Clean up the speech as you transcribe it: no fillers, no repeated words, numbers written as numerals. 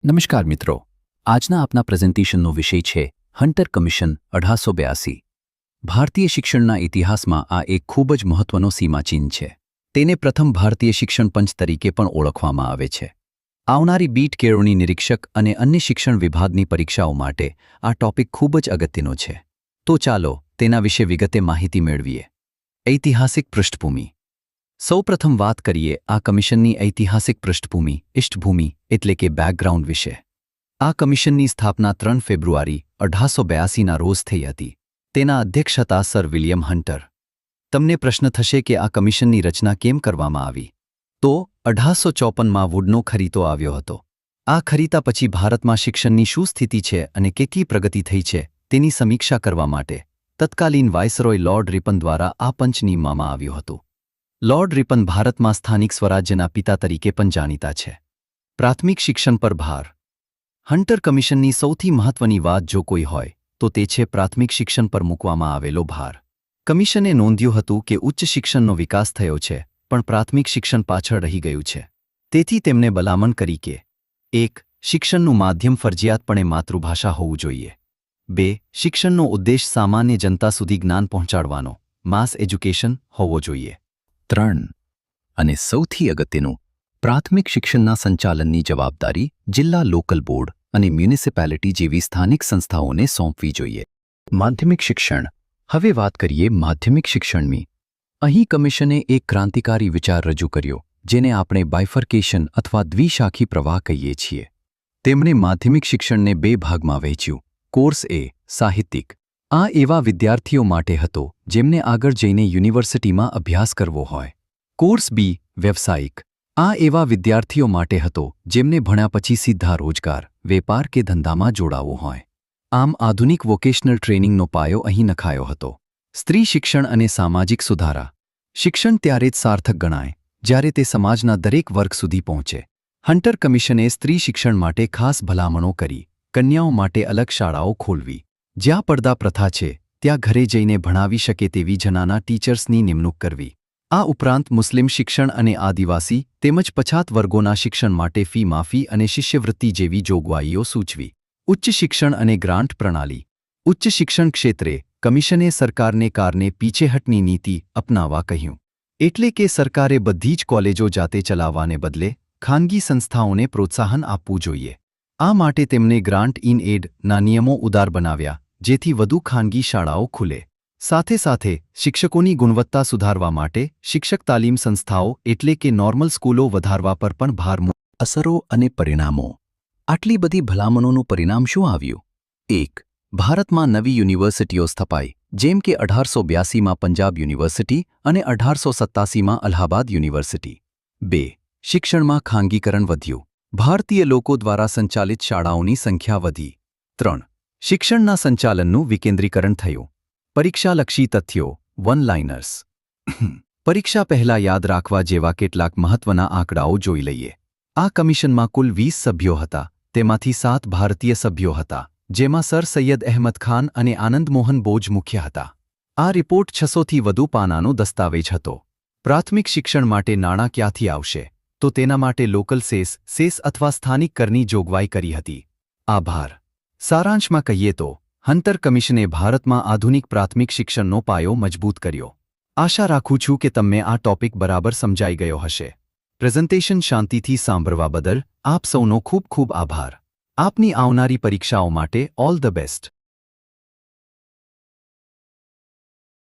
નમસ્કાર મિત્રો, આજના આપના પ્રેઝન્ટેશનનો વિષય છે હન્ટર કમિશન 1882। ભારતીય શિક્ષણના ઇતિહાસમાં આ એક ખૂબ જ મહત્વનો સીમાચિહ્ન છે। તેને પ્રથમ ભારતીય શિક્ષણ પંચ તરીકે પણ ઓળખવામાં આવે છે। આવનારી બીટ કેળવણી નિરીક્ષક અને અન્ય શિક્ષણ વિભાગની પરીક્ષાઓ માટે આ ટોપિક ખૂબ જ અગત્યનો છે। તો ચાલો તેના વિશે વિગતે માહિતી મેળવીએ। ઐતિહાસિક પૃષ્ઠભૂમિ। સૌપ્રથમ વાત કરીએ આ કમિશનની ઐતિહાસિક પૃષ્ઠભૂમિ એટલે કે બેકગ્રાઉન્ડ વિશે। આ કમિશનની સ્થાપના 3 ફેબ્રુઆરી 1882ના રોજ થઈ હતી। તેના અધ્યક્ષ હતા સર વિલિયમ હન્ટર। તમને પ્રશ્ન થશે કે આ કમિશનની રચના કેમ કરવામાં આવી? તો 1854માં વુડનો ખરીતો આવ્યો હતો। આ ખરીતા પછી ભારતમાં શિક્ષણની શું સ્થિતિ છે અને કેટલી પ્રગતિ થઈ છે તેની સમીક્ષા કરવા માટે તત્કાલીન વાઇસરોય લોર્ડ રિપન દ્વારા આ પંચ નિમવામાં આવ્યું હતું। લોર્ડ રિપન ભારતમાં સ્થાનિક સ્વરાજ્યના પિતા તરીકે પણ જાણીતા છે। પ્રાથમિક શિક્ષણ પર ભાર। હન્ટર કમિશનની સૌથી મહત્વની વાત જો કોઈ હોય તો તે છે પ્રાથમિક શિક્ષણ પર મૂકવામાં આવેલો ભાર। કમિશને નોંધ્યું હતું કે ઉચ્ચ શિક્ષણનો વિકાસ થયો છે પણ પ્રાથમિક શિક્ષણ પાછળ રહી ગયું છે। તેથી તેમણે ભલામણ કરી કે 1. શિક્ષણનું માધ્યમ ફરજિયાતપણે માતૃભાષા હોવું જોઈએ। 2. શિક્ષણનો ઉદ્દેશ સામાન્ય જનતા સુધી જ્ઞાન પહોંચાડવાનો માસ એજ્યુકેશન હોવો જોઈએ। 3. અને સૌથી અગત્યનું, પ્રાથમિક શિક્ષણના સંચાલનની જવાબદારી જિલ્લા લોકલ બોર્ડ અને મ્યુનિસિપાલિટી જેવી સ્થાનિક સંસ્થાઓને સોંપવી જોઈએ। માધ્યમિક શિક્ષણ। હવે વાત કરીએ માધ્યમિક શિક્ષણની। અહીં કમિશને એક ક્રાંતિકારી વિચાર રજૂ કર્યો જેને આપણે બાયફર્કેશન અથવા દ્વિશાખી પ્રવાહ કહીએ છીએ। તેમણે માધ્યમિક શિક્ષણને 2 ભાગમાં વહેંચ્યું। કોર્સ એ સાહિત્યિક, આ એવા વિદ્યાર્થીઓ માટે હતો જેમને આગળ જઈને યુનિવર્સિટીમાં અભ્યાસ કરવો હોય। કોર્સ બી વ્યવસાયિક, આ એવા વિદ્યાર્થીઓ માટે હતો જેમને ભણ્યા પછી સીધા રોજગાર, વેપાર કે ધંધામાં જોડાવવું હોય। આમ આધુનિક વોકેશનલ ટ્રેનિંગનો પાયો અહીં નખાયો હતો। સ્ત્રી શિક્ષણ અને સામાજિક સુધારા। શિક્ષણ ત્યારે જ સાર્થક ગણાય જ્યારે તે સમાજના દરેક વર્ગ સુધી પહોંચે। હન્ટર કમિશને સ્ત્રી શિક્ષણ માટે ખાસ ભલામણો કરી। કન્યાઓ માટે અલગ શાળાઓ ખોલવી, જ્યાં પડદા પ્રથા છે ત્યાં ઘરે જઈને ભણાવી શકે તેવી જનાના ટીચર્સની નિમણૂક કરવી। આ ઉપરાંત મુસ્લિમ શિક્ષણ અને આદિવાસી તેમજ પછાત વર્ગોના શિક્ષણ માટે ફી માફી અને શિષ્યવૃત્તિ જેવી જોગવાઈઓ સૂચવી। ઉચ્ચ શિક્ષણ અને ગ્રાન્ટ પ્રણાલી। ઉચ્ચ શિક્ષણ ક્ષેત્રે કમિશને સરકારને કારને પીછેહટની નીતિ અપનાવવા કહ્યું। એટલે કે સરકારે બધી જ કોલેજો જાતે ચલાવવાને બદલે ખાનગી સંસ્થાઓને પ્રોત્સાહન આપવું જોઈએ। આ માટે તેમણે ગ્રાન્ટ ઇન એડના નિયમો ઉદાર બનાવ્યા જેથી વધુ ખાનગી શાળાઓ ખુલે। સાથે સાથે શિક્ષકોની ગુણવત્તા સુધારવા માટે શિક્ષક તાલીમ સંસ્થાઓ એટલે કે નોર્મલ સ્કૂલો વધારવા પર પણ ભાર મૂક્યો। અસરો અને પરિણામો। આટલી બધી ભલામણોનું પરિણામ શું આવ્યું? 1. ભારતમાં નવી યુનિવર્સિટીઓ સ્થપાઈ, જેમ કે 1882માં પંજાબ યુનિવર્સિટી અને 1887માં અલ્હાબાદ યુનિવર્સિટી। 2. શિક્ષણમાં ખાનગીકરણ વધ્યું, ભારતીય લોકો દ્વારા સંચાલિત શાળાઓની સંખ્યા વધી। 3. શિક્ષણના સંચાલનનું વિકેન્દ્રીકરણ થયું। પરીક્ષાલક્ષી તથ્યો વન લાઇનર્સ। પરીક્ષા પહેલા યાદ રાખવા જેવા કેટલાક મહત્વના આંકડાઓ જોઈ લઈએ। આ કમિશનમાં કુલ 20 સભ્યો હતા, તેમાંથી 7 ભારતીય સભ્યો હતા, જેમાં સર સૈયદ અહેમદ ખાન અને આનંદ મોહન બોઝ મુખ્ય હતા। આ રિપોર્ટ 600થી વધુ પાનાનો દસ્તાવેજ હતો। પ્રાથમિક શિક્ષણ માટે નાણાં ક્યાંથી આવશે? તો તેના માટે લોકલ સેસ અથવા સ્થાનિક કરની જોગવાઈ કરી હતી। આભાર। સારાંશમાં કહીએ તો હન્ટર કમિશને ભારતમાં આધુનિક પ્રાથમિક શિક્ષણનો પાયો મજબૂત કર્યો। આશા રાખું છું કે તમને આ ટોપિક બરાબર સમજાઈ ગયો હશે। પ્રેઝન્ટેશન શાંતિથી સાંભળવા બદલ આપ સૌનો ખૂબ ખૂબ આભાર। આપની આવનારી પરીક્ષાઓ માટે ઓલ ધ બેસ્ટ।